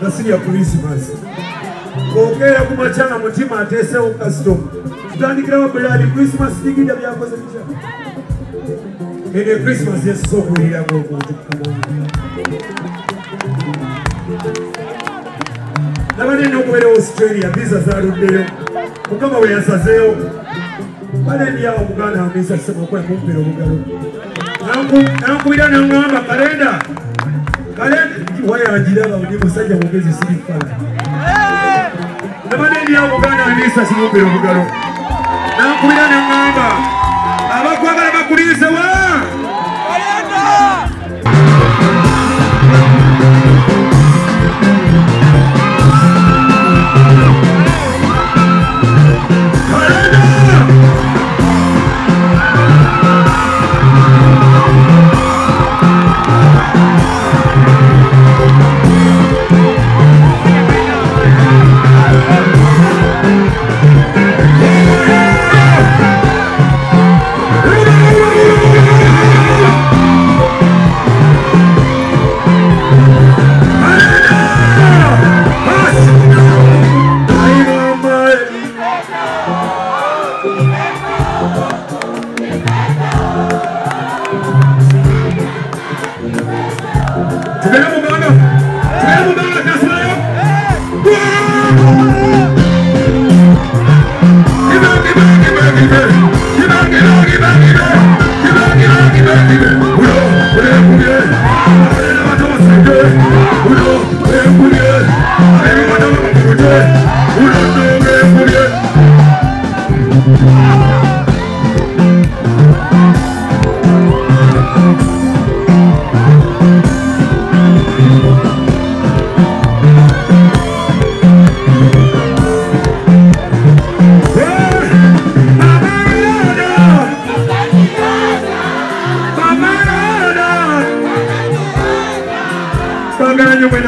Nasiya Christmas. Kokera kumachana mutima atese custom. Tutandikira wabelali Christmas digida byakoze bicha. Ene Christmas yeso kuhira gogo. Nabane nokwera Australia visa za rudeo. Mukama we yasazeo. Bale ndi yawo muganda amisa sema kwa mumpero mugalo. Nankubira nangamba kalenda. Kalenda waya ajiraba ndi musajja mugezi sirifala. Nabane ndi yawo muganda amisa sema mumpero mugalo. Nankubira nangamba abakwagala bakulise wa. Kalenda.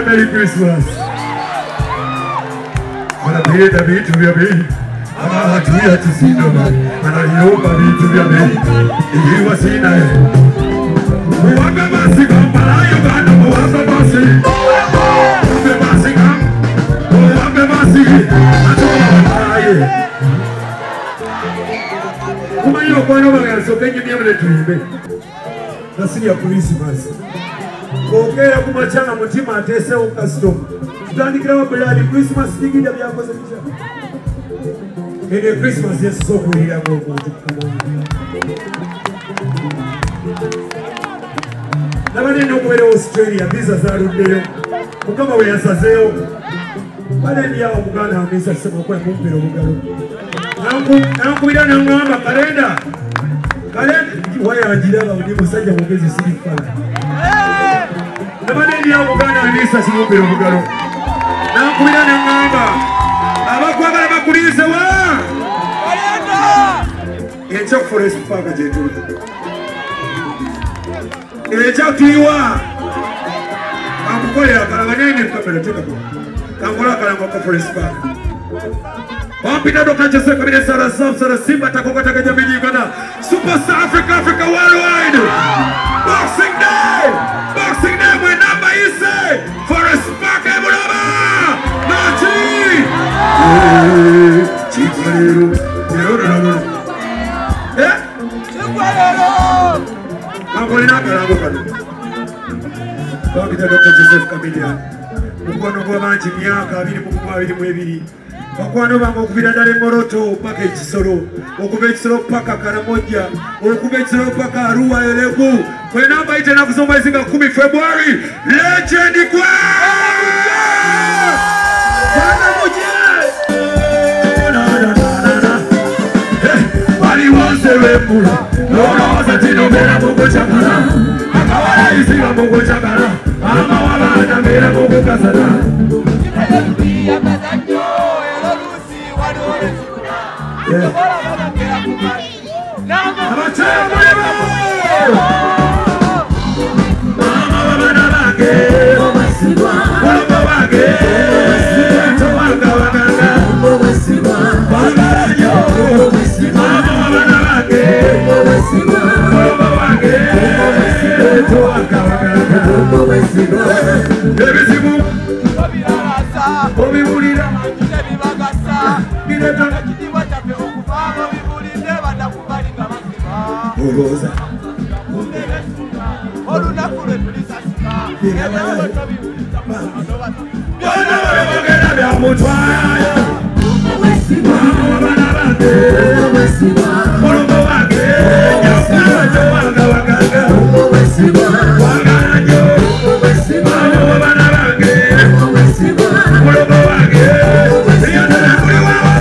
Merry Christmas. Wanapenda vitu vya bei. Hatuya tusino anaiomba vitu vya bei. Ikiwa sina muwape basi kampalayo bana muwape basi. Muwape basi muwape basi. Atoa kumayo kwano bagaso kenye byamle tuimbe. Nasiya Christmas. Kokera kumachana mutima atese custom. Tutandikira wabelali Christmas digida byakoze bicha. Ene Christmas yeso kuhira gogo. Nabane nokwera Australia visa za rudeo. Mukama we yasazeo. Bale ndi yawo muganda amisa sema kwa mumpero mugalo. Nankubira nangamba kalenda. Kalenda waya ajiraba ndi musajja mugezi sirifala. Nabane ndi yawo muganda amisa sema mumpero mugalo. Nankubira nangamba abakwagala bakulise wa. Kalenda. Echo forest park jetu. Echa tuiwa amukolera kalabanene kamera tukako kangola kalanga kwa forest park wampita doka chese kabine sara simba takokota kajamiji kana superstar Africa worldwide boxing day mwe namba ise forest park ebulaba nachi chikwalero Angolina kalango kano. Bakita Dr. Joseph Kamilya. Mukwano gwa banji myaka 2022. Bakwano bango okubira dale Moroto paka Ekisoro. Okuva Ekisoro paka Karamoja. Okuva Ekisoro paka Arua Eleku. Kwe namba ite na kusomba izinga 10 February. Legend kwa! Karamoja! Wali wanse wepula. Lono satino mera mungu chakala akawala isiwa mungu chakala ama wala na mera mungu kasala ya kazajo elorusi wadore sikuna bora baba kera kumari nama chama mama baba na bake mama sigwa mama bake tawanga waganga mama sigwa baba yo mama sigwa mama na bake mama sigwa Baby, obibulira bibagasa bireta ekitiibwa kyaffe okuvaamo bibulidde bannakubali nga basiba olowooza olunaku lwe tulisasika enawe tobibuliza byonna bwebogera byamutwalayo abaana bange mulumbo wange nyakubajo wanga wagaga wagala nnyo abaana bange mulumbo wange yonera buli wawo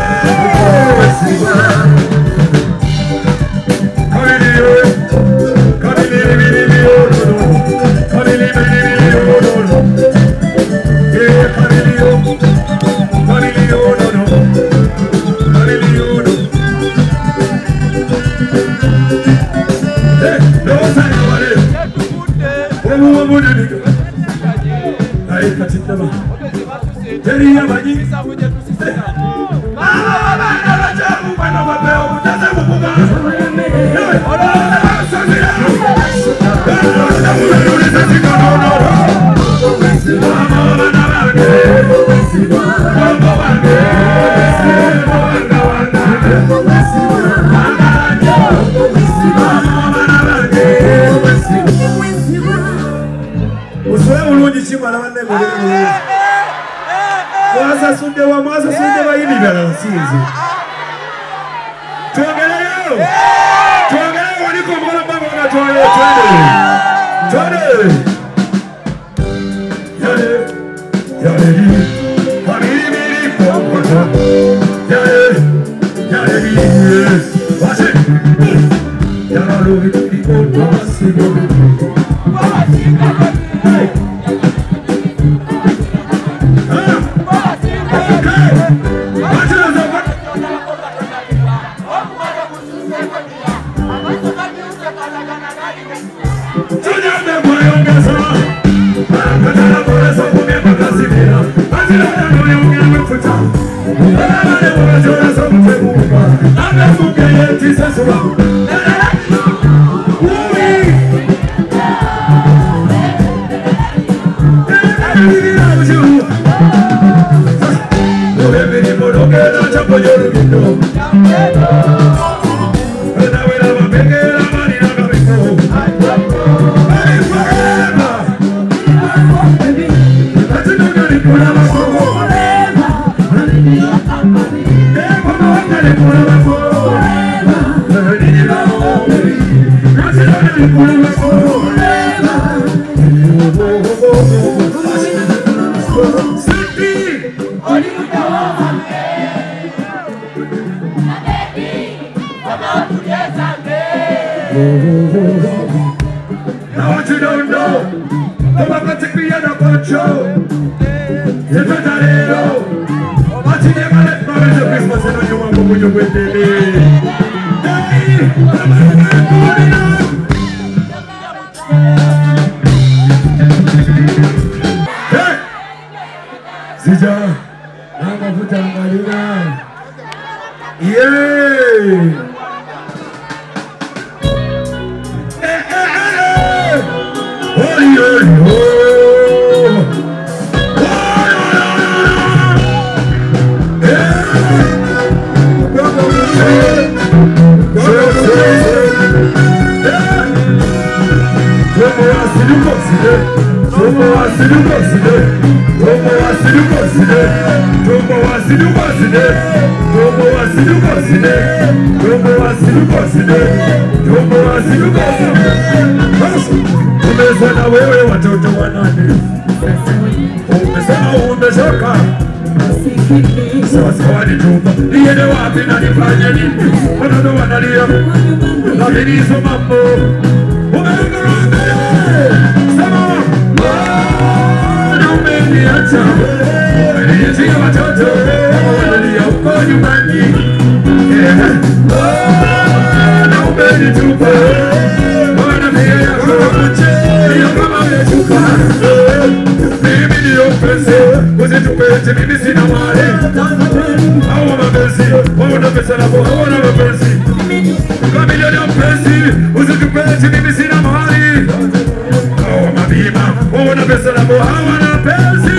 Mwasa sunde bayini bala nsinzi. Tuongeleyo. Tuongeleyo waliko mbona baba unatoa twende. Yale. Kamili popoto. Yale. Wasi. Yala lovi popoto wasigo. Now what you don't know, come on, take me under control. You're not a hero. What you never let go of Christmas and you want to put your way to Hey! Sija, I'm a foot on Marina. Yeah! Umesema wewe watoto wanane, umesema umeshoka, sawa nitupa, niende wapi na nifanye nini? Watoto wanalia, lakini hizo mambo umenikaribia. Sema mbona umeniacha, umeniachia watoto wanalia uko nyumbani. Mbona umenitupa, mbona pia yako ndio kama umechuka. Mimi ndio pesa, usitupete mimi sina mali. Hawa mapenzi, wana pesa na hawana mapenzi. Kama ndio pesa, usitupete mimi sina mali. Hawa mabima, wana pesa na hawana mapenzi.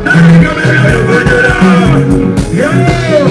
There you go.